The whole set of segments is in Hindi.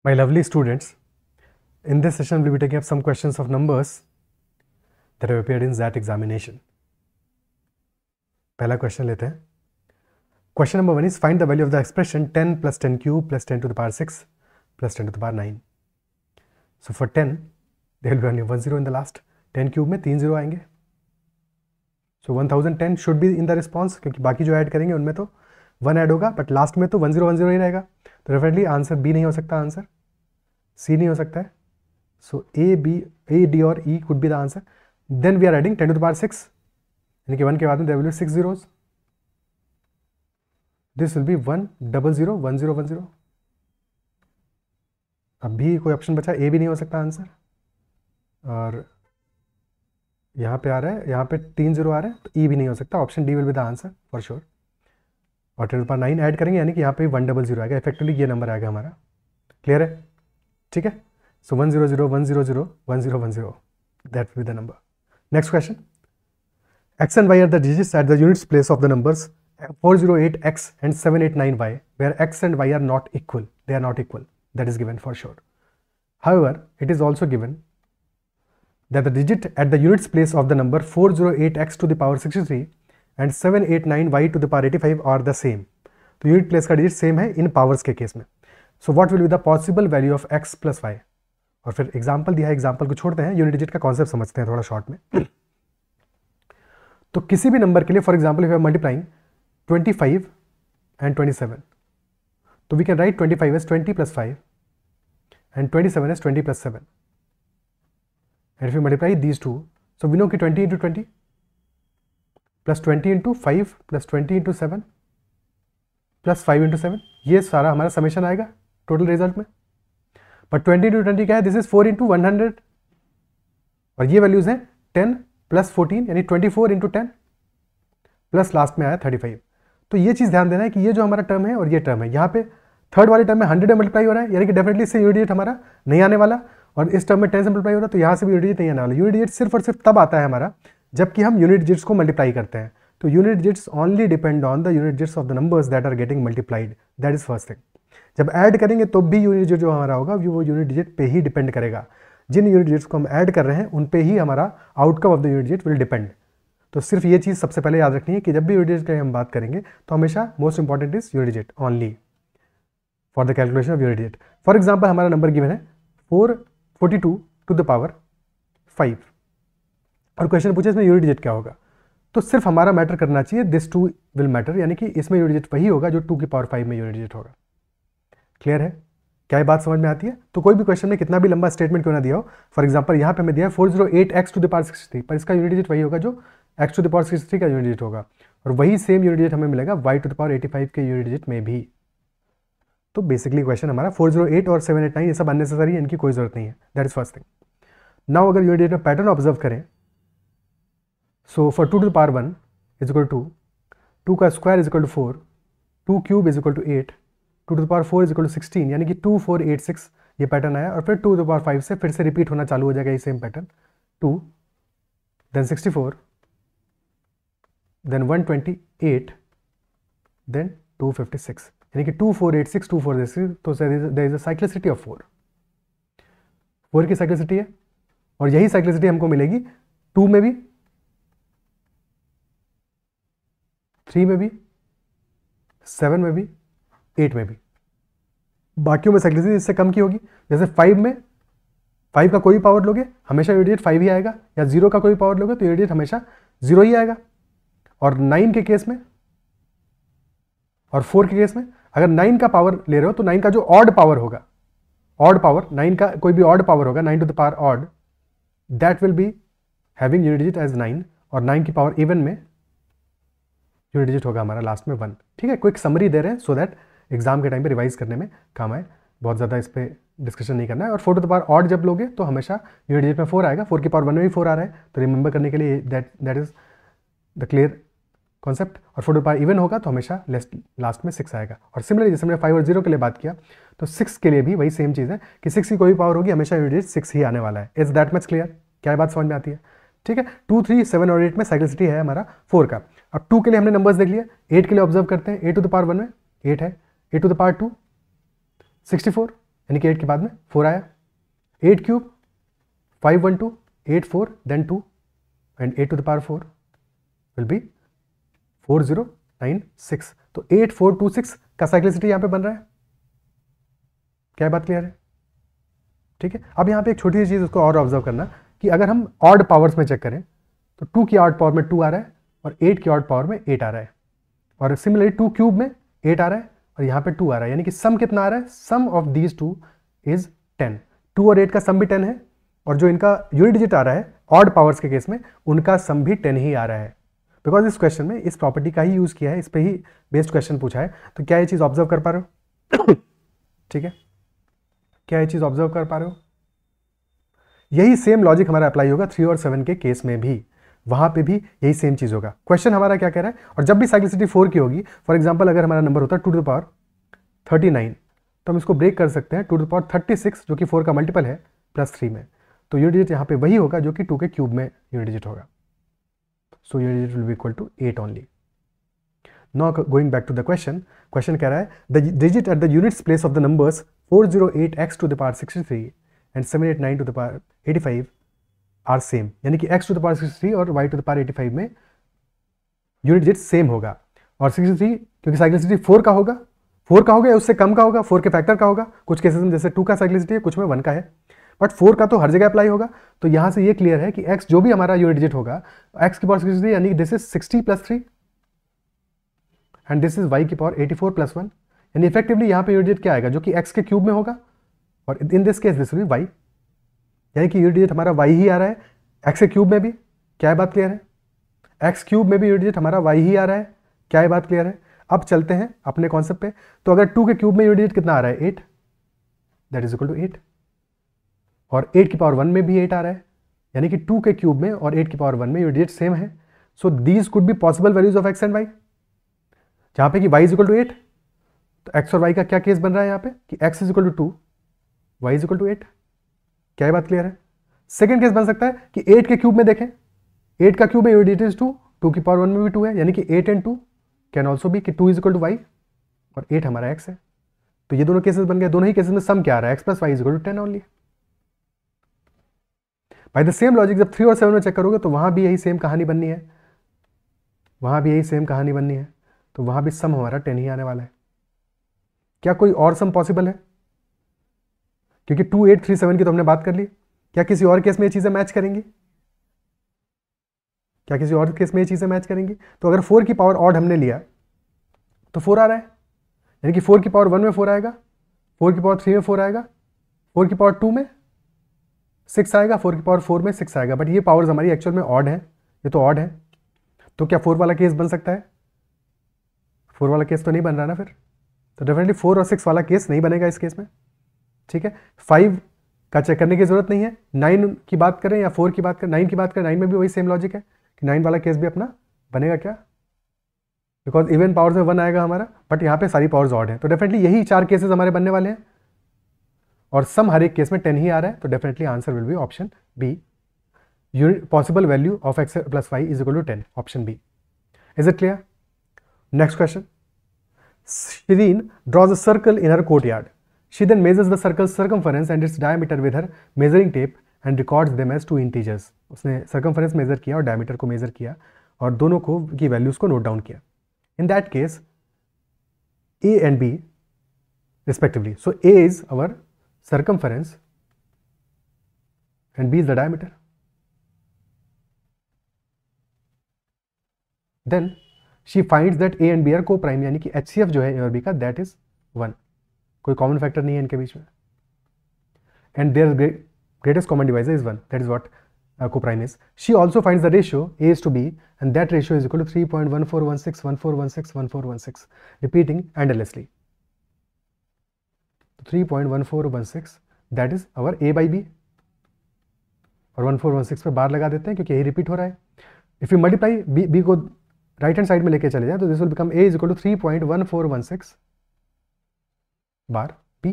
My lovely students, in this session we'll be taking up some questions of numbers that have appeared in that examination. पहला क्वेश्चन लेते हैं. Question number 1 is find the value of the expression 10 plus 10 cube plus 10 to the power 6 plus 10 to the power 9. So for 10, there will be only 1 0 in the last. 10 cube में 3 0 आएंगे. So 1010 should be in the response, क्योंकि बाकी जो ऐड करेंगे उनमें तो 1 ऐड होगा, बट लास्ट में तो 1 0 1 0 ही रहेगा. तो डेफिनेटली आंसर बी नहीं हो सकता, आंसर सी नहीं हो सकता है. सो ए डी और E could be the answer. Then we are adding 10 to the power 6, यानी कि 1 के बाद में there will be 6 zeros. This will be 1 0 0 1 0 1 0. अब भी कोई ऑप्शन बचा, ए भी नहीं हो सकता आंसर. और यहाँ पे आ रहा है, यहाँ पे 3 0 आ रहा है, तो ई भी नहीं हो सकता. Option D will be the answer for sure. और 10 to the power 9 ऐड करेंगे, यानी कि यहाँ पे 1 0 0 आएगा. इफेक्टिवली ये नंबर आएगा हमारा. क्लियर है? ठीक है. सो 1 0 0 1 0 0 1 0 1 0, that will be the number. Next question. x and y are the digits at the units place of the numbers 408x and 789y, where x and y are not equal. They are not equal. That is given for sure. However, it is also given that the digit at the units place of the number 408x to the power 63 and 789y to the power 85 are the same. तो यूनिट प्लेस का डिजिट सेम है इन पावर्स के केस में. So what will be the possible value of x plus y. और फिर एग्जाम्पल दिया है, एग्जाम्पल को छोड़ते हैं, यूनिट डिजिट का कॉन्सेप्ट समझते हैं थोड़ा शॉर्ट में. तो किसी भी नंबर के लिए, for example if you are multiplying 25 and 27, तो we can write 25 as 20 plus 5 and 27 as 20 plus 7. And if you multiply these two, so we know कि 20 into 20 plus 20 into 5 plus 20 into 7 plus 5 into 7, ये सारा हमारा समेशन आएगा टोटल रिजल्ट में. बट 20 इंटू 20 क्या है? दिस इज 4 इंटू 100, और ये वैल्यूज हैं 10 प्लस 14, यानी 24 इंटू 10 प्लस लास्ट में आया 35. तो ये चीज़ ध्यान देना है कि ये जो हमारा टर्म है और ये टर्म है, यहाँ पे थर्ड वाले टर्म में 100 में मल्टीप्लाई हो रहा है, यानी कि डेफिनेटली इससे यूनिट डिजिट हमारा नहीं आने वाला. और इस टर्म में 10 से मल्टीप्लाई हो रहा है, तो यहाँ से भी यूनिट डिजिट नहीं आने वाला. यूनिट डिजिट सिर्फ और सिर्फ तब आता है हमारा जबकि हम यूनिट डिजिट्स को मल्टीप्लाई करते हैं. तो unit digits only depend on the unit digits of the numbers that are getting multiplied. That is first thing. जब ऐड करेंगे तो भी यूनिट डिजिट जो हमारा होगा वो यूनिट डिजिट पे ही डिपेंड करेगा. जिन यूनिट डिजिट्स को हम ऐड कर रहे हैं उन पे ही हमारा outcome of the unit digit will depend. तो सिर्फ ये चीज़ सबसे पहले याद रखनी है कि जब भी यूनिट डिजिट की हम बात करेंगे तो हमेशा most important is unit digit only for the calculation of unit digit. For example हमारा नंबर गिवन है 442 टू द पावर 5, और क्वेश्चन पूछे इसमें यूनिट डिजिट क्या होगा. तो सिर्फ हमारा मैटर करना चाहिए दिस टू विल मैटर, यानी कि इसमें यूनिट डिजिट वही होगा जो 2 की पावर 5 में यूनिट डिजिट होगा. क्लियर है? क्या ये बात समझ में आती है? तो कोई भी क्वेश्चन में कितना भी लंबा स्टेटमेंट क्यों ना दिया हो, फॉर एग्जांपल यहाँ पे हमें दिया है 408x टू द पावर 63, पर इसका यूनिट डिजिट वही होगा जो x टू द पावर 63 का यूनिट डिजिट होगा. और वही सेम यूनिट डिजिट हमें मिलेगा y टू द पावर 85 के यूनिट डिजिट में भी. तो बेसिकली क्वेश्चन हमारा 408 और 789 ये सब अननेसेसरी है, इनकी कोई जरूरत नहीं है. That is first thing. Now अगर यूनिट डिजिट में पैटर्न ऑब्जर्व करें, so for 2 to the power 1 is equal to 2 का square is equal to 4, 2 cube is equal to 8, 2 to the power 4 is equal to 16, यानी कि 2 4 8 6 ये पैटर्न आया. और फिर 2 टू द पावर 5 से फिर से रिपीट होना चालू हो जाएगा ये same pattern. 2 then 64 then 128 then 256, यानी कि 2 4 8 6 2 4 8 6. तो there is a cyclicity of 4 की साइक्लिसिटी है, और यही साइक्लिसिटी हमको मिलेगी 2 में भी, 3 में भी, 7 में भी, 8 में भी. बाकियों में साइक्लिसिटी इससे कम की होगी. जैसे 5 में 5 का कोई पावर लोगे हमेशा यूनिट डिजिट 5 ही आएगा, या 0 का कोई पावर लोगे तो यूनिट डिजिट हमेशा 0 ही आएगा. और 9 के केस में और 4 के केस में अगर 9 का पावर ले रहे हो तो 9 का जो ऑड पावर होगा, ऑड पावर 9 का कोई भी ऑड पावर होगा, 9 to the power odd, that will be having unit digit as 9. और 9 की पावर इवन में यूनिट डिजिट होगा हमारा लास्ट में 1. ठीक है, क्विक समरी दे रहे हैं सो दैट एग्जाम के टाइम पे रिवाइज करने में काम आए. बहुत ज़्यादा इस पर डिस्कशन नहीं करना है. और 4 टू द पावर ऑड जब लोगे तो हमेशा यूनिट डिजिट में 4 आएगा. 4 की पावर 1 में भी 4 आ रहा है, तो रिमेंबर करने के लिए that is the clear concept. और 4 टू द पावर इवन होगा तो हमेशा लास्ट में 6 आएगा. और सिमिलरली जैसे हमने 5 और 0 के लिए बात किया, तो 6 के लिए भी वही सेम चीज़ है कि 6 की कोई पावर होगी हमेशा यूनिट डिजिट 6 ही आने वाला है. Is that much clear? क्या बात समझ में आती है? ठीक है. 2 3 7 और 8 में साइक्लिसिटी है हमारा 4 का. अब 2 के लिए हमने नंबर्स देख लिया. 8 के लिए ऑब्जर्व करते हैं. 8 टू द पावर 1 में 8 है, 8 टू द पावर 2 64, यानी कि 8 के बाद में 4 आया, 8 cube 512 8 4 then 2 and 8 to the power 4 will be 4096। तो 8426 का साइक्लिसिटी यहाँ पे बन रहा है। क्या बात क्लियर है? ठीक है। अब यहाँ पे एक छोटी सी चीज़ उसको और ऑब्जर्व करना कि अगर हम ऑड पावर्स में चेक करें तो 2 की ऑड पावर में 2 आ रहा है और 8 की ऑड पावर में 8 आ रहा है, और सिमिलरली 2 क्यूब में 8 आ रहा है और यहाँ पे 2 आ रहा है, यानी कि सम कितना आ रहा है? सम ऑफ दीज टू इज 10। 2 और 8 का सम भी 10 है, और जो इनका यूनिट डिजिट आ रहा है ऑड पावर्स के केस में उनका सम भी 10 ही आ रहा है। बिकॉज इस क्वेश्चन में इस प्रॉपर्टी का ही यूज किया है, इस पे ही बेस्ड क्वेश्चन पूछा है। तो क्या ये चीज ऑब्जर्व कर पा रहे हो? ठीक है, क्या ये चीज ऑब्जर्व कर पा रहे हो? यही सेम लॉजिक हमारा अप्लाई होगा 3 और 7 के केस में भी, वहां पे भी यही सेम चीज होगा। क्वेश्चन हमारा क्या कह रहा है, और जब भी साइक्लिसिटी 4 की होगी, फॉर एग्जांपल अगर हमारा नंबर होता है 2 टू द पावर 39, तो हम इसको ब्रेक कर सकते हैं 2 टू द पावर 36 जो कि 4 का मल्टीपल है प्लस 3 में, तो यूनिट डिजिट यहाँ पे वही होगा जो कि 2 के क्यूब में यूनिट डिजिट होगा। So unit digit will be equal to 8 only. Now going back to the question, question कह रहा है the digit at the units place of the numbers 408x to the power 63 and 789 to the power 85 are same, यानी कि x टू द पावर 63 और y टू द पावर 85 में यूनिट डिजिट सेम होगा। और 63 क्योंकि साइक्लिसिटी 4 का होगा, 4 का होगा या उससे कम का होगा, 4 के फैक्टर का होगा, कुछ केसेस में जैसे 2 का साइक्लिसिटी है, कुछ में 1 का है, बट 4 का तो हर जगह अप्लाई होगा। तो यहां से ये क्लियर है कि x जो भी हमारा यूनिट डिजिट होगा, x की पावर 63 यानी कि this is 60 plus 3 and this is y की पावर 84 प्लस 1, यानी इफेक्टिवली यहाँ पे यूनिट डिजिट क्या आएगा जो कि x के क्यूब में होगा, और इन this case this will B y, यानी कि यूनिट डिजिट हमारा y ही आ रहा है x के क्यूब में भी। क्या है बात क्लियर है? x क्यूब में भी यूनिट डिजिट हमारा y ही आ रहा है। क्या है बात क्लियर है? अब चलते हैं अपने कॉन्सेप्ट पे। तो अगर 2 के क्यूब में यूनिट डिजिट कितना आ रहा है? 8, दैट इज इक्वल टू 8, और 8 की पावर 1 में भी 8 आ रहा है, यानी कि 2 के क्यूब में और 8 की पावर 1 में यूनिट डिजिट सेम है। So these could be possible values of x and y, जहां पे कि y इज इक्वल टू 8, तो x और y का क्या केस बन रहा है यहाँ पे कि x is equal to 2, y is equal to 8। क्या है बात क्लियर है? सेकेंड केस बन सकता है कि 8 के क्यूब में देखें, 8 का क्यूब में यूनिट डिजिट इज 2, 2 की पावर 1 में भी 2 है, यानी कि 8 एंड 2 कैन ऑल्सो बी कि 2 इज इक्वल टू y और 8 हमारा x है। तो ये दोनों केसेस बन गए। दोनों ही केसेस में सम क्या आ रहा है? x plus y is equal to 10 only. By the same logic जब 3 और 7 में चेक करोगे तो वहां भी यही सेम कहानी बननी है, वहां भी यही सेम कहानी बननी है, तो वहां भी सम हमारा 10 ही आने वाला है। क्या कोई और सम पॉसिबल है? क्योंकि 2 8 3 7 की तो हमने बात कर ली, क्या किसी और केस में ये चीजें मैच करेंगी? क्या किसी और केस में ये चीजें मैच करेंगी? तो अगर 4 की पावर ऑड हमने लिया तो 4 आ रहा है, यानी कि 4 की पावर 1 में 4 आएगा, 4 की पावर 3 में 4 आएगा, 4 की पावर 2 में 6 आएगा, 4 की पावर 4 में 6 आएगा, बट ये पावर्स हमारी एक्चुअल में ऑड है, ये तो ऑड है। तो क्या 4 वाला केस बन सकता है? 4 वाला केस तो नहीं बन रहा ना फिर, तो डेफिनेटली 4 और 6 वाला केस नहीं बनेगा इस केस में। ठीक है, 5 का चेक करने की जरूरत नहीं है। 9 की बात करें या 4 की बात करें, 9 की बात करें, 9 में भी वही सेम लॉजिक है कि 9 वाला केस भी अपना बनेगा। क्या? बिकॉज इवन पावर्स में 1 आएगा हमारा, बट यहाँ पे सारी पावर्स ऑड है, तो डेफिनेटली यही 4 केसेस हमारे बनने वाले हैं, और सम हर एक केस में 10 ही आ रहा है, तो definitely answer will be option B, unit possible value of x plus y is equal to 10, option B. Is it clear? Next question, Shireen draws a circle in her courtyard. She then measures the circle's circumference and its diameter with her measuring tape and records them as 2 integers. उसने circumference measure किया और diameter को measure किया और दोनों को की values को note down किया. In that case, A and B respectively. So A is our circumference and B is the diameter. Then she finds that A and B are co-prime, यानी कि HCF जो है A और B का that is 1, कोई common factor नहीं है इनके बीच में, and their greatest common divisor is 1, that is what co-prime is. She also finds the ratio A is to B and that ratio is equal to 3.1416 1416 1416, repeating endlessly. 3.1416 that is our A by B, और 1416 पे बार लगा देते हैं क्योंकि यही रिपीट हो रहा है. इफ यू मल्टीप्लाई B को राइट हैंड साइड में लेके चले जाए तो this will become A is equal to 3.1416 बार B.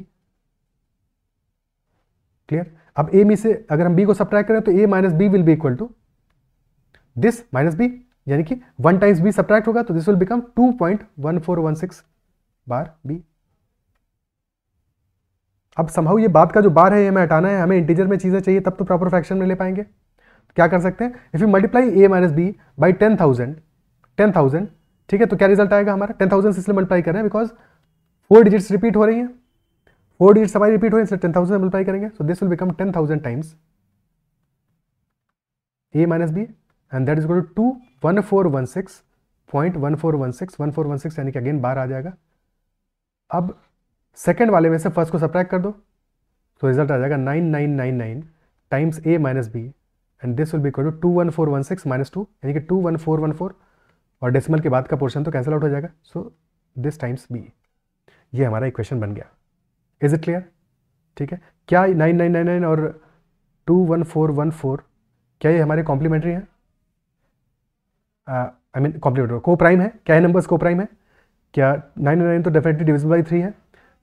क्लियर? अब A में से अगर हम B को सब्ट्रैक्ट करें तो A minus B will be equal to this minus B, यानी कि 1 टाइम्स B सब्ट्रैक्ट होगा तो दिस विल बिकम 2.1416 बार B. अब समहाउ ये बात का जो बार है ये हमें हटाना है, हमें इंटीजर में चीज़ें चाहिए तब तो प्रॉपर फ्रैक्शन में ले पाएंगे। क्या कर सकते हैं, if you multiply a minus B by 10,000, ठीक है, तो क्या रिजल्ट आएगा हमारा, 10,000 से इसलिए मल्टीप्लाई कर रहे हैं बिकॉज 4 डिजिट्स रिपीट हो रही हैं, 4 डिजिट्स हमारी रिपीट हो रही है, इसलिए 10,000 मल्टीप्लाई करेंगे। So this will become 10,000 times a minus B and that is equal to 1416.1416 यानी कि अगेन बार आ जाएगा। अब सेकेंड वाले में से फर्स्ट को सब्ट्रैक्ट कर दो, तो रिजल्ट आ जाएगा 9999 times a minus B and this will be equal to 21416 minus 2 यानी कि 21414 और डेसिमल के बाद का पोर्शन तो कैंसिल आउट हो जाएगा। सो दिस टाइम्स b, ये हमारा इक्वेशन बन गया। Is it clear? ठीक है, क्या 9999 और 21414 क्या ये हमारे कॉम्प्लीमेंट्री हैं, आई मीन कॉम्प्लीमेंट्री को प्राइम है, क्या है नंबर्स को प्राइम है? क्या 99 तो डेफिनेटली डिविजिबल बाई 3 है,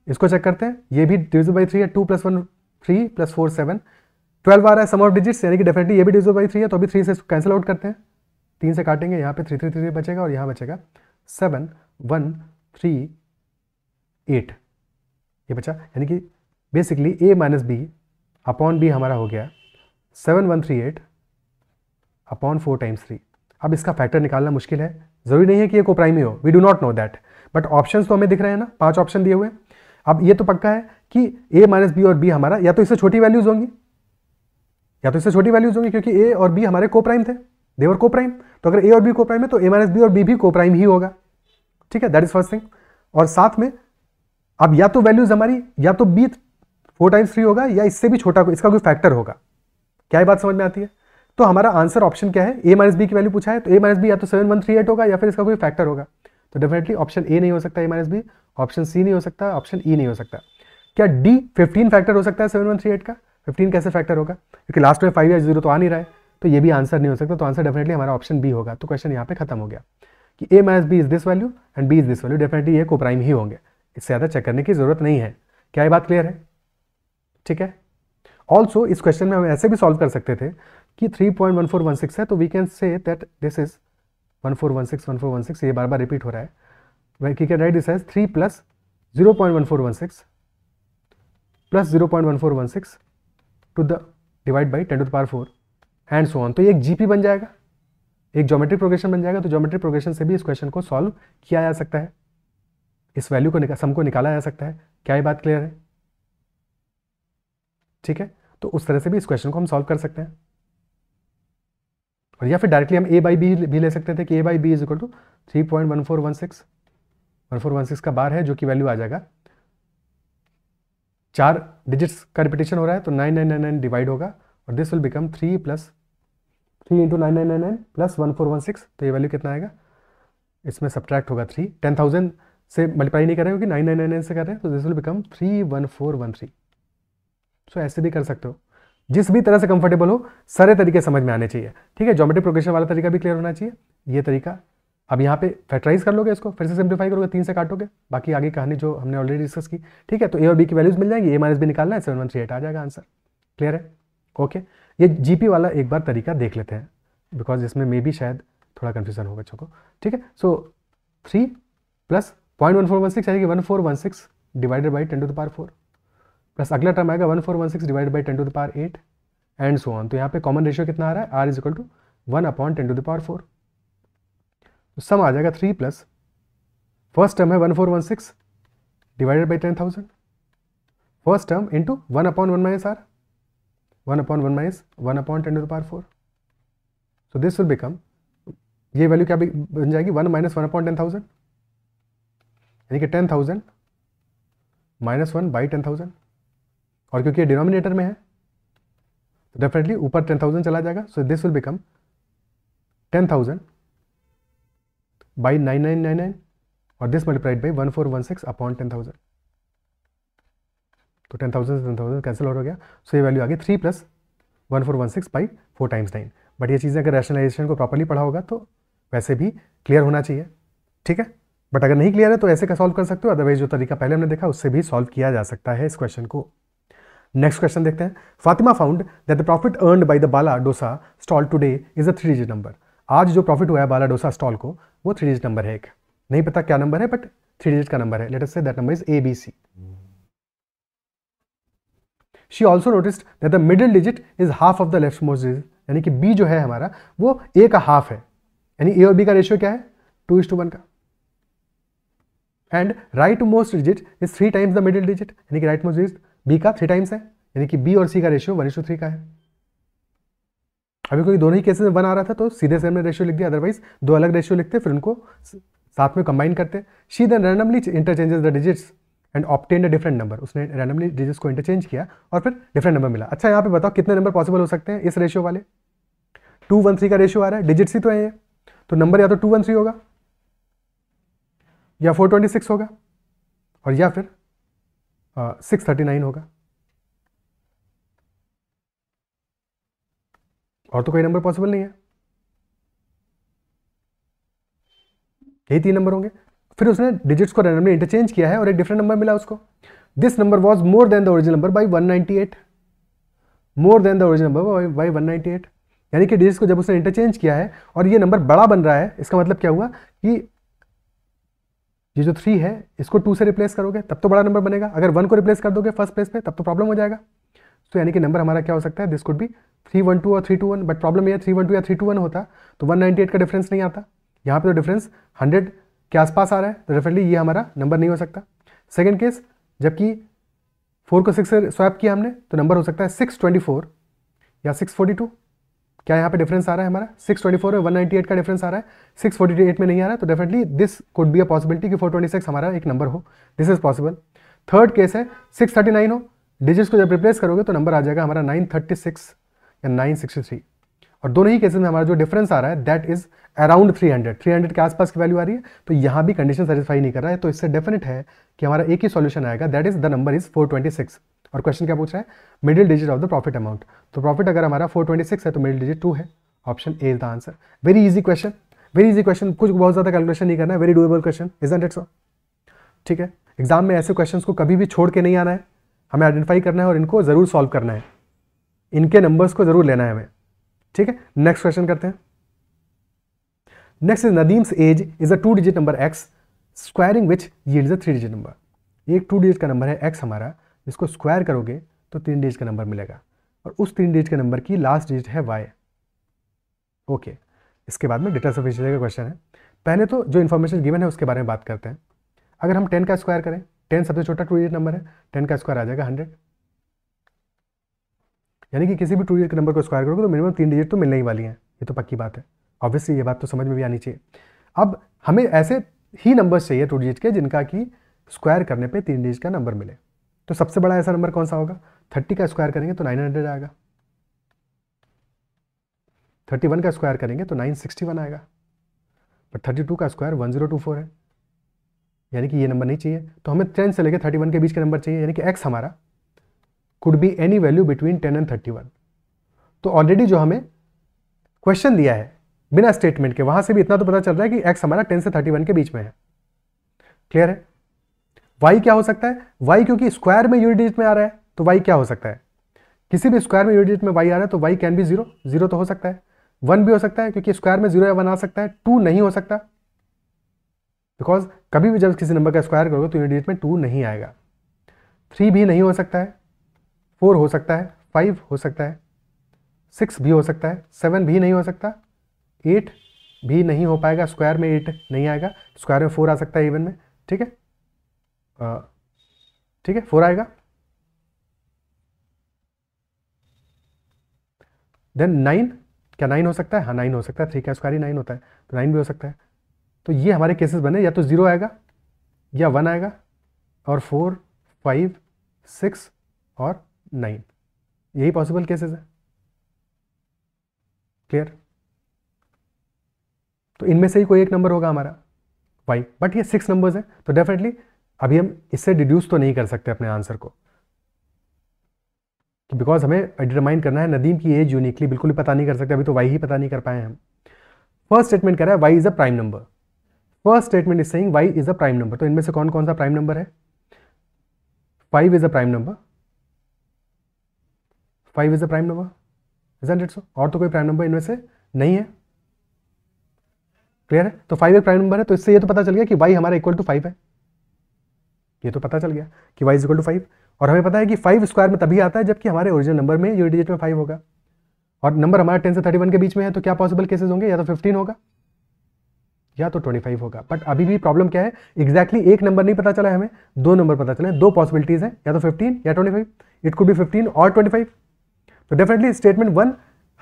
इसको चेक करते हैं, ये भी डिविजिबल बाई 3 है, 2 + 1 3 + 4 7 12 आ रहा है सम ऑफ डिजिट्स यानी कि डेफिनेटली ये भी डिविजिबल बाई 3 है, तो अभी 3 से कैंसिल आउट करते हैं, 3 से काटेंगे, यहाँ पे 3 3 3 बचेगा और यहाँ बचेगा 7 1 3 8 ये बचा, यानी कि basically a minus B upon B हमारा हो गया 7138 अपॉन 4 टाइम्स 3। अब इसका फैक्टर निकालना मुश्किल है, जरूरी नहीं है कि ये को प्राइम ही हो, we do not know that, but options तो हमें दिख रहे हैं ना, 5 ऑप्शन दिए हुए हैं। अब ये तो पक्का है कि a माइनस बी और b हमारा या तो इससे छोटी वैल्यूज होंगी क्योंकि a और b हमारे को प्राइम थे, देवर को प्राइम, तो अगर a और b को प्राइम है तो a माइनस बी और b भी को प्राइम ही होगा। ठीक है, दैट इज फर्स्ट थिंग। और साथ में अब या तो वैल्यूज हमारी या तो b 4 टाइम्स 3 होगा या इससे भी छोटा इसका कोई फैक्टर होगा। क्या ये बात समझ में आती है? तो हमारा आंसर ऑप्शन क्या है, a माइनस बी की वैल्यू पूछा है, तो a माइनस बी या तो 7138 होगा या फिर इसका कोई फैक्टर होगा, तो डेफिनेटली ऑप्शन ए नहीं हो सकता a minus B, option C नहीं हो सकता, ऑप्शन ई नहीं हो सकता। क्या डी 15 फैक्टर हो सकता है 7138 का? 15 कैसे फैक्टर होगा, क्योंकि लास्ट में 5 या 0 तो आ नहीं रहा है, तो ये भी आंसर नहीं हो सकता, तो आंसर डेफिनेटली हमारा ऑप्शन बी होगा। तो क्वेश्चन यहाँ पे खत्म हो गया कि a minus B is this value and b is this value, definitely ये को प्राइम ही होंगे, इससे ज़्यादा चेक करने की जरूरत नहीं है। क्या ये बात क्लियर है? ठीक है। ऑल्सो इस क्वेश्चन में हम ऐसे भी सॉल्व कर सकते थे कि 3.1416 है, तो we can say that this is 1416 ये बार बार रिपीट हो रहा है, we can write this as 3 + 0.1416 + 0.1416 to the divide by 10⁴ and so on. तो ये एक जीपी बन जाएगा, एक ज्योमेट्रिक प्रोग्रेशन बन जाएगा। तो ज्योमेट्रिक प्रोग्रेशन से भी इस क्वेश्चन को सॉल्व किया जा सकता है, इस वैल्यू को सम को निकाला जा सकता है। क्या ये बात क्लियर है? ठीक है, तो उस तरह से भी इस क्वेश्चन को हम सॉल्व कर सकते हैं, और या फिर डायरेक्टली हम a बाई बी भी ले सकते थे कि a by B is equal to 3.1416 का बार है, जो कि वैल्यू आ जाएगा 4 डिजिट्स का रिपीटेशन हो रहा है, तो 9999 डिवाइड होगा और दिस विल बिकम 3 + 3 × 9999 + 1416, तो ये वैल्यू कितना आएगा, इसमें सब्ट्रैक्ट होगा 3, 10,000 से मल्टीप्लाई नहीं कर रहे हो कि 9999 से कर रहे हैं, तो दिस विल बिकम 31413। सो ऐसे भी कर सकते हो, जिस भी तरह से कंफर्टेबल हो, सारे तरीके समझ में आने चाहिए। ठीक है, ज्योमेट्रिक प्रोग्रेशन वाला तरीका भी क्लियर होना चाहिए, ये तरीका। अब यहाँ पे फैक्टराइज कर लोगे, इसको फिर से सिंप्लीफाई करोगे, 3 से काटोगे, बाकी आगे कहानी जो हमने ऑलरेडी डिस्कस की। ठीक है, तो ए और बी की वैल्यूज मिल जाएंगी, a माइनस बी निकालना है, 7138 आ जाएगा आंसर। क्लियर है? ओके, ये जीपी वाला एक बार तरीका देख लेते हैं, बिकॉज इसमें मे भी शायद थोड़ा कन्फ्यूजन हो बच्चों को। ठीक है, सो 3 + 0.1416 यानी कि 1416 डिवाइडेड बाई 10⁴ प्लस अगला टर्म आएगा 1416 divided by 10⁸ and so on. तो यहाँ पे कॉमन रेशियो कितना आ रहा है, r इज इक्वल टू 1/10⁴। तो सम आ जाएगा 3 + फर्स्ट टर्म है 1416 divided by 10,000, first term into 1/1 - r, 1/1 - 1/10⁴। So this will become, ये वैल्यू क्या बन जाएगी, 1 - 1/10,000 यानी कि 10,000 - 1/10,000, और क्योंकि ये डिनोमिनेटर में है तो डेफिनेटली ऊपर 10,000 चला जाएगा। सो दिस विल बिकम 10,000 / 9999 और दिस मल्टीप्लाइड बाई 1416 अपॉन 10,000, तो 10,000 से 10,000 कैंसिल हो गया। सो ये वैल्यू आ गई 3 + 1416 / 4 × 9। बट ये चीज़ें अगर रैशनलाइजेशन को प्रॉपर्ली पढ़ा होगा तो वैसे भी क्लियर होना चाहिए। ठीक है, बट अगर नहीं क्लियर है तो ऐसे का सॉल्व कर सकते हो, अदरवाइज जो तरीका पहले हमने देखा उससे भी सॉल्व किया जा सकता है इस क्वेश्चन को। नेक्स्ट क्वेश्चन देखते हैं। Fatima found that the profit earned by the Bala dosa stall today is a 3 digit number. आज जो प्रॉफिट हुआ है बाला डोसा स्टॉल को वो 3 डिजिट नंबर है, एक नहीं पता क्या नंबर है बट 3 डिजिट का नंबर है। Let us say that number is ABC। She also noticed that the middle digit is half of the left most digit, यानी कि बी जो है हमारा वो ए का हाफ है, यानी ए और बी का रेशियो क्या है 2:1 का। And right most digit is 3 times the middle digit, यानी कि राइट मोस्ट डिजिट बी का 3 टाइम्स है, यानी कि बी और सी का रेशियो 1:3 का है। अभी कोई दोनों ही केसेस में 1 आ रहा था तो सीधे से हमने रेशियो लिख दिया, अदरवाइज दो अलग रेशियो लिखते फिर उनको साथ में कंबाइन करते। She then randomly interchanges the digits and obtained a different number, उसने रैंडमली डिजिट्स को इंटरचेंज किया और फिर डिफरेंट नंबर मिला। अच्छा यहाँ पे बताओ कितने नंबर पॉसिबल हो सकते हैं इस रेशियो वाले, 213 का रेशियो आ रहा है, डिजिट्स ही तो है ये, तो नंबर या तो 213 होगा या 426 होगा और या फिर 639 होगा, और तो कोई नंबर पॉसिबल नहीं है, यही 3 नंबर होंगे। फिर उसने डिजिट्स को रैंडमली इंटरचेंज किया है और एक डिफरेंट नंबर मिला उसको। This number was more than the original number by 198, more than the original number by 198, यानी कि डिजिट्स को जब उसने इंटरचेंज किया है और ये नंबर बड़ा बन रहा है, इसका मतलब क्या हुआ कि ये जो 3 है इसको 2 से रिप्लेस करोगे तब तो बड़ा नंबर बनेगा, अगर 1 को रिप्लेस कर दोगे फर्स्ट प्लेस पे तब तो प्रॉब्लम हो जाएगा। तो यानी कि नंबर हमारा क्या हो सकता है, दिस कुड बी 312 और 321, बट प्रॉब्लम ये है 312 या 321 होता तो 198 का डिफरेंस नहीं आता, यहाँ पे तो डिफरेंस 100 के आसपास आ रहा है, तो डेफिनेटली ये हमारा नंबर नहीं हो सकता। सेकंड केस, जबकि 4 को 6 से स्वैप किया हमने तो नंबर हो सकता है 624 या 642, क्या यहाँ पे डिफरेंस आ रहा है हमारा 624 और 198 का डिफरेंस आ रहा है, 648 में नहीं आ रहा है, तो definitely this could be a possibility कि 426 हमारा एक नंबर हो, this is possible. Third case है 639 हो, डिजिट्स को जब रिप्लेस करोगे तो नंबर आ जाएगा हमारा 936 या 963, और दोनों ही केसेस में हमारा जो डिफरेंस आ रहा है दैट इज अराउंड 300 के आसपास की वैल्यू आ रही है, तो यहाँ भी कंडीशन सेटिस्फाई नहीं कर रहा है, तो इससे डेफिनेट है कि हमारा एक ही सॉल्यूशन आएगा, that is the number is 426। और क्वेश्चन क्या पूछ रहा है, middle digit of the profit amount, तो प्रॉफिट अगर हमारा 426 है तो मिडिल डिजिट 2 है, option A is the answer. Very easy question, very easy question, कुछ बहुत ज़्यादा कैलकुलेशन नहीं करना है, very doable question, isn't it so? ठीक है, एग्जाम में ऐसे क्वेश्चन को कभी भी छोड़ के नहीं आना है, हमें आइडेंटिफाई करना है और इनको जरूर सॉल्व करना है, इनके नंबर्स को जरूर लेना है हमें। ठीक है, नेक्स्ट क्वेश्चन करते हैं। Next is Nadeem's age is a 2 digit number x squaring which yields a 3 digit number. एक 2 डिजिट का नंबर है x हमारा, जिसको स्क्वायर करोगे तो 3 डिजिट का नंबर मिलेगा, और उस 3 डिजिट के नंबर की लास्ट डिजिट है y। ओके, इसके बाद में डेटा सफिशिएंसी का क्वेश्चन है। पहले तो जो इन्फॉर्मेशन गिवन है उसके बारे में बात करते हैं। अगर हम 10 का स्क्वायर करें, 10 सबसे छोटा 2 डिजिट नंबर है, 10 का स्क्वायर आ जाएगा 100, यानी कि किसी भी 2 डिजिट के नंबर को स्क्वायर करोगे तो मिनिमम 3 डिजिट तो मिलने ही वाली है, ये तो पक्की बात है, ऑब्वियसली ये बात तो समझ में भी आनी चाहिए। अब हमें ऐसे ही नंबर्स चाहिए 2 डिजिट के जिनका कि स्क्वायर करने पे 3 डिजिट का नंबर मिले। तो सबसे बड़ा ऐसा नंबर कौन सा होगा, 30 का स्क्वायर करेंगे तो 900 आएगा, 31 का स्क्वायर करेंगे तो 961 आएगा, बट 32 का स्क्वायर 1024 है, यानी कि ये नंबर नहीं चाहिए। तो हमें 10 से लेकर 31 के बीच के नंबर चाहिए, यानी कि x हमारा could be any value between 10 and 31। तो ऑलरेडी जो हमें क्वेश्चन दिया है बिना स्टेटमेंट के, वहां से भी इतना तो पता चल रहा है कि x हमारा 10 से 31 के बीच में है। क्लियर है? y क्या हो सकता है, y क्योंकि स्क्वायर में यूनिट डिजिट में आ रहा है तो y क्या हो सकता है, किसी भी स्क्वायर में यूनिट डिजिट में y आ रहा है तो y कैन बी 0, 0 तो हो सकता है, 1 भी हो सकता है क्योंकि स्क्वायर में 0 या 1 आ सकता है, 2 नहीं हो सकता बिकॉज कभी भी जब किसी नंबर का स्क्वायर करोगे तो यूनिट डिजिट में 2 नहीं आएगा, 3 भी नहीं हो सकता है, 4 हो सकता है, 5 हो सकता है, 6 भी हो सकता है, 7 भी नहीं हो सकता, 8 भी नहीं हो पाएगा, स्क्वायर में 8 नहीं आएगा, स्क्वायर में 4 आ सकता है इवन में। ठीक है, ठीक है, 4 आएगा। देन 9, क्या 9 हो सकता है, हाँ 9 हो सकता है, 3 का स्क्वायर ही 9 होता है तो 9 भी हो सकता है। तो ये हमारे केसेस बने, या तो 0 आएगा या 1 आएगा, और 4, 5, 6 और 9, यही पॉसिबल केसेस है। क्लियर? तो इनमें से ही कोई एक नंबर होगा हमारा y, बट ये 6 नंबर्स हैं तो डेफिनेटली अभी हम इससे डिड्यूस तो नहीं कर सकते अपने आंसर को, बिकॉज हमें डिटरमाइन करना है नदीम की एज यूनिकली, बिल्कुल भी पता नहीं कर सकते, अभी तो y ही पता नहीं कर पाए हम। फर्स्ट स्टेटमेंट कह रहा है y is a prime number, first statement is saying y is a prime number, तो इनमें से कौन कौन सा प्राइम नंबर है, 5 is a prime number, 5 is a prime number, isn't it so? और तो कोई प्राइम नंबर इनमें से नहीं है। क्लियर है? तो 5 एक प्राइम नंबर है, तो इससे ये तो पता चल गया कि y हमारा इक्वल टू 5 है, ये तो पता चल गया कि y इज इक्वल टू 5, और हमें पता है कि 5 स्क्वायर में तभी आता है जबकि हमारे ओरिजिनल नंबर में यूनिट डिजिट में 5 होगा, और नंबर हमारा 10 से 31 के बीच में है, तो क्या पॉसिबल केसेस होंगे, या तो 15 होगा या तो 25 होगा। बट अभी भी प्रॉब्लम क्या है, एग्जैक्टली एक नंबर नहीं पता चला है, हमें 2 नंबर पता चले, 2 पॉसिबिलिटीज है, या तो 15 या 25, इट कुड बी 15 और 25। तो डेफिनेटली स्टेटमेंट 1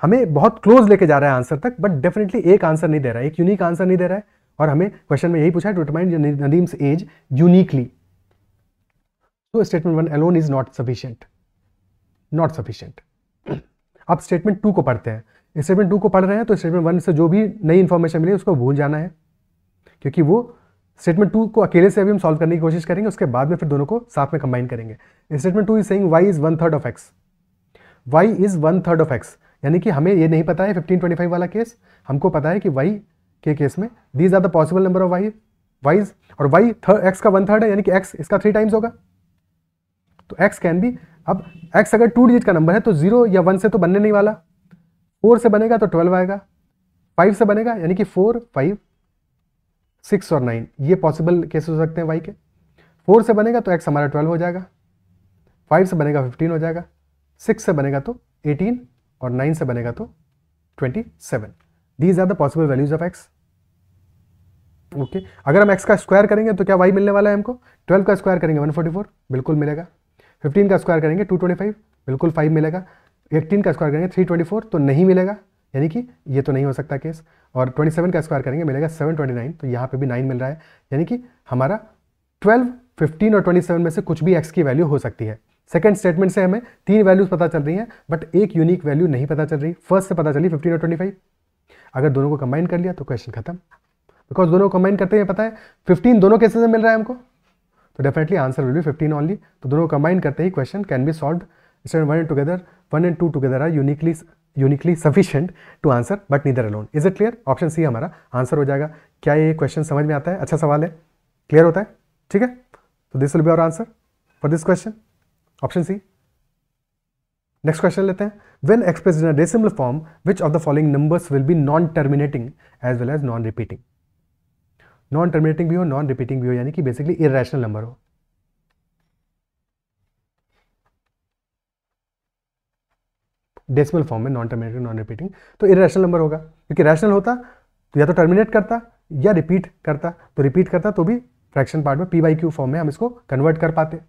हमें बहुत क्लोज लेके जा रहा है आंसर तक, बट डेफिनेटली एक आंसर नहीं दे रहा है, एक यूनिक आंसर नहीं दे रहा है, और हमें क्वेश्चन में यही पूछा है टू डिटरमाइन नदीम्स एज यूनिकली। तो statement 1 alone is not sufficient, not sufficient. अब स्टेटमेंट 2 को पढ़ते हैं। स्टेटमेंट 2 को पढ़ रहे हैं तो स्टेटमेंट 1 से जो भी नई इंफॉर्मेशन मिली उसको भूल जाना है, क्योंकि वो स्टेटमेंट 2 को अकेले से अभी हम सॉल्व करने की कोशिश करेंगे, उसके बाद में फिर दोनों को साथ में कंबाइन करेंगे। Statement 2 is saying y is 1/3 of x, y is 1/3 of x, यानी कि हमें ये नहीं पता है 15-25 वाला केस, हमको पता है कि y के केस में these are the possible number of y's, और y x का 1/3 है, यानी कि x इसका 3 टाइम्स होगा, तो x कैन बी, अब x अगर 2 डिजिट का नंबर है तो 0 या 1 से तो बनने नहीं वाला, 4 से बनेगा तो 12 आएगा, 5 से बनेगा यानी कि 4, 5, 6 और 9, ये पॉसिबल केसेस हो सकते हैं y के। 4 से बनेगा तो x हमारा 12 हो जाएगा, 5 से बनेगा 15 हो जाएगा, 6 से बनेगा तो 18, और 9 से बनेगा तो 27। These are the possible values of x। Okay, अगर हम x का स्क्वायर करेंगे तो क्या y मिलने वाला है हमको, 12 का स्क्वायर करेंगे 144 बिल्कुल मिलेगा, 15 का स्क्वायर करेंगे 225 बिल्कुल 5 मिलेगा, 18 का स्क्वायर करेंगे 324 तो नहीं मिलेगा, यानी कि ये तो नहीं हो सकता केस, और 27 का स्क्वायर करेंगे मिलेगा 729, तो यहाँ पे भी 9 मिल रहा है, यानी कि हमारा 12, 15 और 27 में से कुछ भी x की वैल्यू हो सकती है। सेकंड स्टेटमेंट से हमें 3 वैल्यूज पता चल रही हैं, बट एक यूनिक वैल्यू नहीं पता चल रही। फर्स्ट से पता चली 15 और 25, अगर दोनों को कंबाइन कर लिया तो क्वेश्चन खत्म, बिकॉज दोनों को कंबाइन करते हैं पता है 15 दोनों केसेस में मिल रहा है हमको, तो definitely answer will be 15 only. तो दोनों को कंबाइन करते ही question can be solved. Statement 1 and 2 together are uniquely sufficient to answer but neither alone. Is it clear? Option C हमारा आंसर हो जाएगा। क्या ये क्वेश्चन समझ में आता है? अच्छा सवाल है, क्लियर होता है? ठीक है, तो this will be our answer for this question, option C. Next question लेते हैं। When expressed in a decimal form which of the following numbers will be non terminating as well as non repeating. Non terminating भी हो, नॉन रिपीटिंग भी हो, यानी कि बेसिकली इररेशनल नंबर हो। डेसिमल फॉर्म में नॉन टर्मिनेटिंग नॉन रिपीटिंग, तो इररेशनल नंबर होगा, क्योंकि रैशनल होता तो या तो टर्मिनेट करता या रिपीट करता, तो रिपीट करता तो भी फ्रैक्शन पार्ट में p/q फॉर्म में हम इसको कन्वर्ट कर पाते।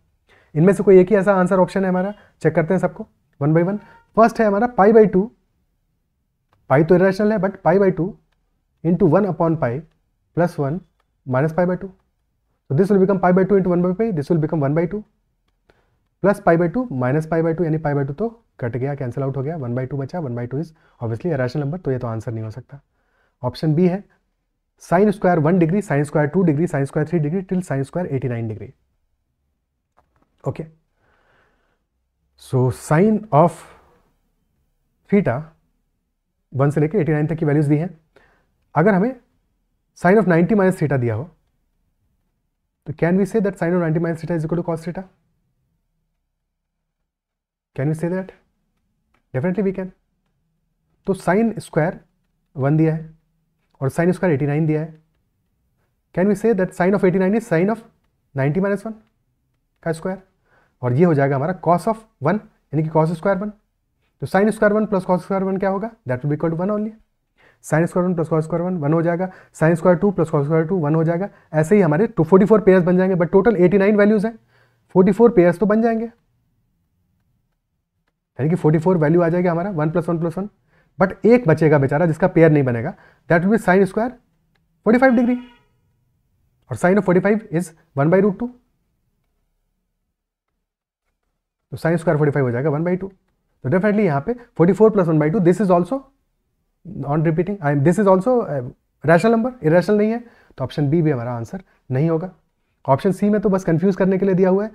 इनमें से कोई एक ही ऐसा आंसर ऑप्शन है हमारा, चेक करते हैं सबको 1 by 1। फर्स्ट है हमारा π/2, पाई तो इररेशनल है बट π/2 इंटू 1/π प्लस 1 माइनस π/2, तो this will become π/2 into 1/π, this will become 1/2 plus π/2 minus π/2, यानी π/2 तो कट गया, कैंसिल आउट हो गया, 1/2 बचा। 1/2 इज ऑब्वियसली इररेशनल नंबर, तो ये तो आंसर नहीं हो सकता। ऑप्शन बी है sign square 1 degree, sign square 2 degree, sine square 3 degree till sign square 89 degree. Okay, so sine of theta 1 से लेकर 89 तक की वैल्यूज दी हैं। अगर हमें साइन ऑफ 90 माइनस थीटा दिया हो तो can we say that sine of 90 minus theta is equal to cos theta? Can we say that? Definitely we can. तो साइन स्क्वायर 1 दिया है और साइन स्क्वायर 89 दिया है, can we say that sine of 89 is sine of 90 minus 1 का स्क्वायर, और ये हो जाएगा हमारा कॉस ऑफ 1 यानी कि कॉस स्क्वायर 1। तो sine square 1 plus cos square 1 क्या होगा? That will be equal to 1 only. Sine square 1 plus cos square 1 1 हो जाएगा, sine square 2 plus cos square 2 1 हो जाएगा। ऐसे ही हमारे 244 पेयर्स बन जाएंगे, बट टोटल 89 वैल्यूज हैं, 44 पेयर्स तो बन जाएंगे, यानी कि 44 वैल्यू आ जाएगा हमारा 1 + 1 + 1, बट एक बचेगा बेचारा जिसका पेयर नहीं बनेगा, that will B sine square 45 degree, और साइन ऑफ 45 इज 1/√2, तो साइन स्क्वायर 45 हो जाएगा 1/2। तो डेफिनेटली यहाँ पे 44 + 1/2 this is also non repeating, this is also rational number, irrational नहीं है, तो ऑप्शन बी भी हमारा आंसर नहीं होगा। ऑप्शन सी में तो बस कंफ्यूज करने के लिए दिया हुआ है,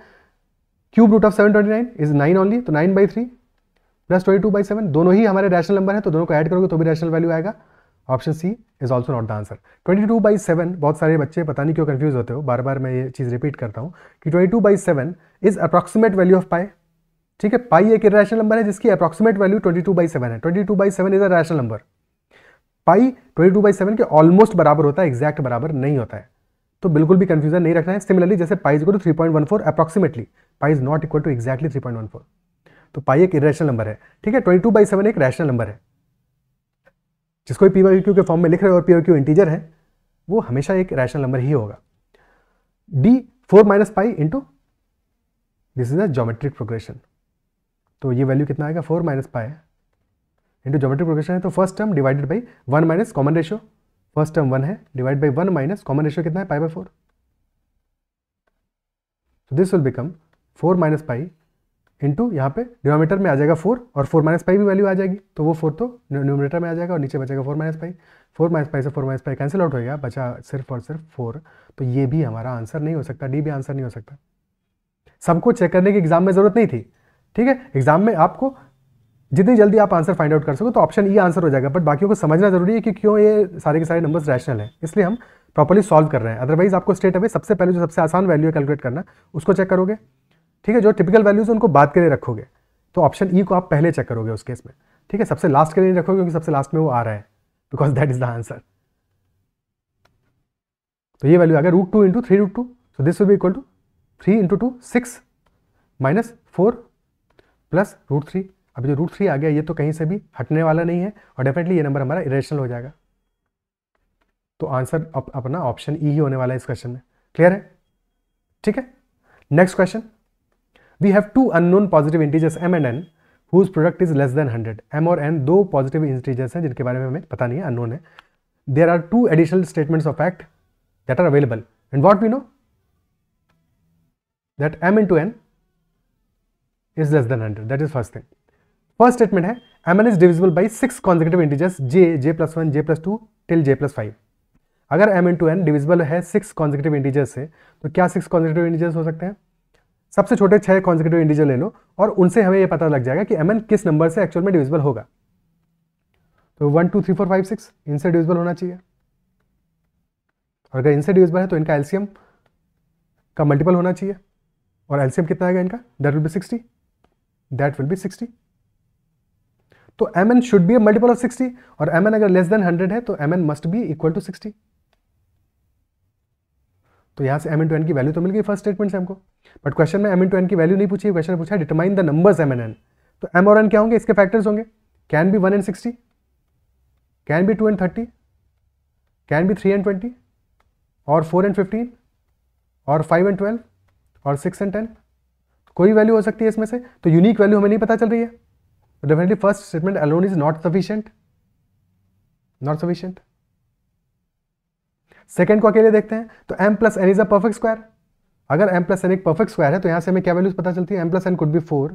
cube root of 729 is 9 only, तो 9/3 प्लस 22/7 दोनों ही हमारे रैशनल नंबर है, तो दोनों को ऐड करोगे तो भी रैशनल वैल्यू आएगा। Option C is also not the answer. 22/7 बहुत सारे बच्चे पता नहीं क्यों कंफ्यूज होते हो, बार बार मैं ये चीज़ रिपीट करता हूँ कि 22/7 इज अप्रॉक्सीमेट वैल्यू ऑफ पाई। ठीक है, पाई एक इररेशनल नंबर है जिसकी अप्रॉक्सीमेट वैल्यू 22/7 है। 22/7 इज अ रैशनल नंबर। पाई 22/7 के ऑलमोस्ट बराबर होता है, एग्जैक्ट बराबर नहीं होता है। तो बिल्कुल भी कंफ्यूजन नहीं रखना है। सिमिलरली जैसे pi is equal to 3.14 approximately, pi is not equal to exactly 3.14, तो पाई एक इरेशनल नंबर है, ठीक है। 22/7 एक रैशनल नंबर है, जिसको पी वाई क्यू के फॉर्म में लिख रहे हो और पी वाई क्यू इंटीजर है, वो हमेशा एक रैशनल नंबर ही होगा। D 4 minus pi into, this is a geometric progression, तो ये वैल्यू कितना आएगा 4 minus pi into geometric progression है, तो first term divided by 1 minus common ratio, first term 1 है, divide by 1 minus common ratio कितना है पाई/4, तो this will become 4 minus pi into, यहाँ पे डिनोमिनेटर में आ जाएगा 4 और 4 माइनस पाई भी वैल्यू आ जाएगी, तो वो 4 तो न्यूमरेटर में आ जाएगा और नीचे बचेगा 4 माइनस पाई, 4 माइनस पाई से 4 माइनस पाई कैंसिल आउट हो गया, बचा सिर्फ और सिर्फ 4, तो ये भी हमारा आंसर नहीं हो सकता, डी भी आंसर नहीं हो सकता। सबको चेक करने की एग्जाम में जरूरत नहीं थी, ठीक है। एग्जाम में आपको जितनी जल्दी आप आंसर फाइंड आउट कर सको तो ऑप्शन ई आंसर हो जाएगा, बट बाकियों को समझना जरूरी है कि क्यों ये सारे के सारे नंबर्स रैशनल हैं, इसलिए हम प्रॉपर्ली सॉल्व कर रहे हैं। अदरवाइज आपको स्ट्रेट अवे सबसे पहले जो सबसे आसान वैल्यू है कैलकुलेट करना, उसको चेक करोगे, ठीक है। जो टिपिकल वैल्यूज उनको बाद के लिए रखोगे, तो ऑप्शन ई को आप पहले चेक करोगे उस केस में, ठीक है। सबसे लास्ट के लिए नहीं रखोगे क्योंकि सबसे लास्ट में वो आ रहा है, because that is the answer. तो ये वैल्यू आ गया √2 into 3√2, so this will be equal to 3 into 2 6 minus 4 plus √3। अभी जो √3 आ गया ये तो कहीं से भी हटने वाला नहीं है और डेफिनेटली ये नंबर हमारा इरेशनल हो जाएगा, तो आंसर अपना ऑप्शन ई ही होने वाला है इस क्वेश्चन में। क्लियर है, ठीक है। Next question, we have two unknown positive integers m and n whose product is less than 100। m और n दो पॉजिटिव इंटीजर्स हैं जिनके बारे में हमें पता नहीं है, अननोन है। There are two additional statements of fact that are available and what we know that m into n is less than 100, that is first thing। First statement है mn is divisible by 6 consecutive integers j+1 j+2 till j+5। अगर m into n डिविजिबल है 6 consecutive integers से, तो क्या 6 consecutive integers हो सकते हैं? सबसे छोटे 6 consecutive इंटीजर ले लो और उनसे हमें ये पता लग जाएगा कि mn किस नंबर से एक्चुअल में डिविजिबल होगा। तो 1 2 3 4 5 6 इनसे डिविजिबल होना चाहिए, और अगर इनसे डिविजिबल है तो इनका एलसीएम का मल्टीपल होना चाहिए, और एलसीएम कितना आएगा इनका, that will B 60, that will B 60। तो mn should be a multiple of 60, और mn अगर लेस देन 100 है तो mn must be equal to 60। तो यहां से m into n की वैल्यू तो मिल गई फर्स्ट स्टेटमेंट से हमको, बट क्वेश्चन में m into n की वैल्यू नहीं पूछी, क्वेश्चन पूछा determine the numbers m and n। तो m और n क्या होंगे, इसके फैक्टर्स होंगे, can be 1 and 60, can be 2 and 30, can be 3 and 20, और 4 and 15, और 5 and 12, और 6 and 10, कोई वैल्यू हो सकती है इसमें से। तो यूनिक वैल्यू हमें नहीं पता चल रही है, तो definitely first statement alone is not sufficient, not sufficient. Second को अकेले देखते हैं, तो m plus n is a perfect square. अगर m प्लस n एक परफेक्ट स्क्वायर है तो यहां से हमें क्या वैल्यूज पता चलती है, m plus n could be 4,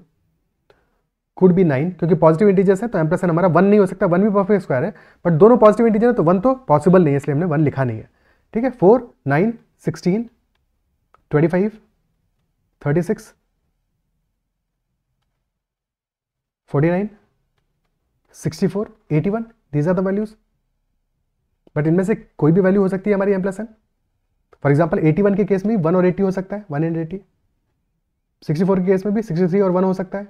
could be 9, क्योंकि पॉजिटिव इंटीजर्स है तो m प्लस n हमारा 1 नहीं हो सकता, 1 भी परफेक्ट स्क्वायर है, बट दोनों पॉजिटिव इंटीजर है तो 1 तो पॉसिबल नहीं है, इसलिए हमने 1 लिखा नहीं है, ठीक है। 4 9 16 25 36 49 64 81, these are the values. But इनमें से कोई भी वैल्यू हो सकती है हमारी m plus n। For example 81 के केस में 1 और 80 हो सकता है, 1 एंड 80। 64 के केस में भी 63 और 1 हो सकता है,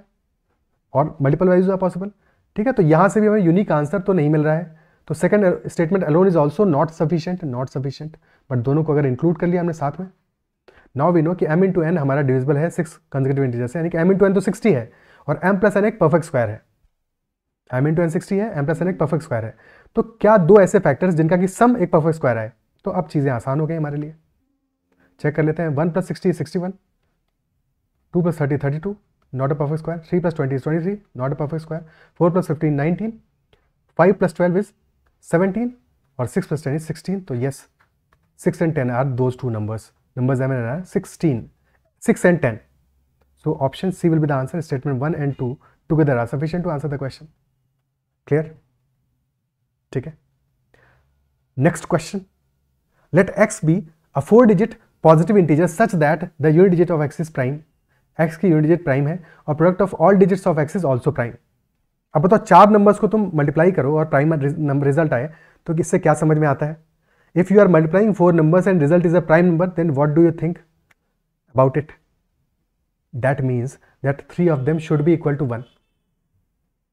और मल्टीपल वैल्यूज आर पॉसिबल, ठीक है। तो यहां से भी हमें यूनिक आंसर तो नहीं मिल रहा है, तो second statement alone is also not sufficient, not sufficient. But दोनों को अगर इंक्लूड कर लिया हमने साथ में, नाउ वी नो कि m into n हमारा डिविजिबल है 6 कंसेक्यूटिव इंटीजर से, यानी कि m into n तो 60 है और m प्लस n एक परफेक्ट स्क्वायर है। m into n 60 है, m प्लस n एक परफेक्ट स्क्वायर है, तो क्या दो ऐसे फैक्टर्स जिनका कि सम एक परफेक्ट स्क्वायर है? तो अब चीजें आसान हो गई हमारे लिए, चेक कर लेते हैं। 1 plus 60 61, 2 plus 30 32, not a perfect square. 3 plus 20 23, not a perfect square. 4 plus 15 19, 5 plus 12 is 17, और 6 प्लस 10 इज 16। तो yes, 6 and 10 are those two numbers m and n are 16, 6 and 10। So option C will be the answer, statement 1 and 2 together are sufficient to answer the question। Clear? ठीक है। Next question, let x be a 4-digit positive integer such that the unit digit of x is prime। x की unit digit prime है और product of all digits of x is also prime। अब बताओ, 4 नंबर्स को तुम मल्टीप्लाई करो और प्राइम नंबर रिजल्ट आए, तो इससे क्या समझ में आता है? If you are multiplying 4 numbers and result is a prime number, then what do you think about it? That means that 3 of them should be equal to 1,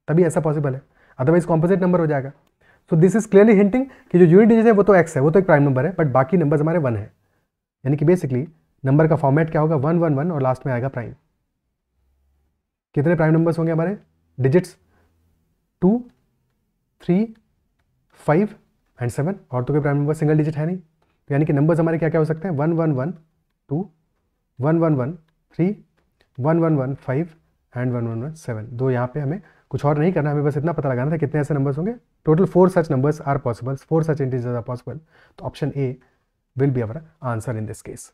तभी ऐसा पॉसिबल है, अदरवाइज कॉम्पोजिट नंबर हो जाएगा। So this is clearly hinting कि जो यूनिट डिजिट है वो तो x है, वो तो एक प्राइम नंबर है, बट बाकी नंबर्स हमारे 1 है। यानी कि बेसिकली नंबर का फॉर्मेट क्या होगा, 1 1 1 और लास्ट में आएगा प्राइम। कितने प्राइम नंबर्स होंगे हमारे डिजिट्स, 2 3 5 एंड 7, और तो कोई प्राइम नंबर सिंगल डिजिट है नहीं। तो यानी कि नंबर्स हमारे क्या क्या हो सकते हैं, 1 1 1 2, 1 1 1 3, 1 1 1 5 एंड 1 1 1 7। दो यहाँ पे हमें कुछ और नहीं करना, हमें बस इतना पता लगाना था कितने ऐसे नंबर्स होंगे। Total 4 such numbers are possible, 4 such integers are possible. तो option A will be our answer in this case.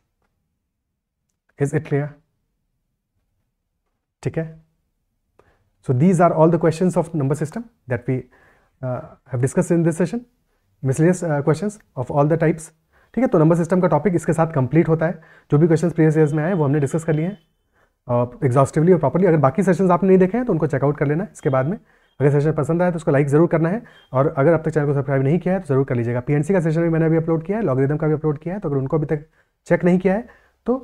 Is it clear? ठीक है। So these are all the questions of number system that we have discussed in this session, miscellaneous questions of all the types. ठीक है, तो नंबर सिस्टम का टॉपिक इसके साथ कंप्लीट होता है। जो भी क्वेश्चंस प्रीवियस ईयर्स में आए वो हमने डिस्कस कर लिए हैं एग्जॉस्टिवली और प्रॉपर्ली। अगर बाकी सेशंस आपने नहीं देखे हैं तो उनको चेकआउट कर लेना है इसके बाद में। अगर सेशन पसंद आए तो उसको लाइक जरूर करना है, और अगर अब तक चैनल को सब्सक्राइब नहीं किया है तो जरूर कर लीजिएगा। पीएनसी का सेशन भी मैंने अभी अपलोड किया है, लॉगरिदम का भी अपलोड किया है, तो अगर उनको अभी तक चेक नहीं किया है तो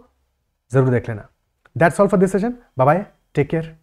जरूर देख लेना। That's all for this session. Bye bye, take care.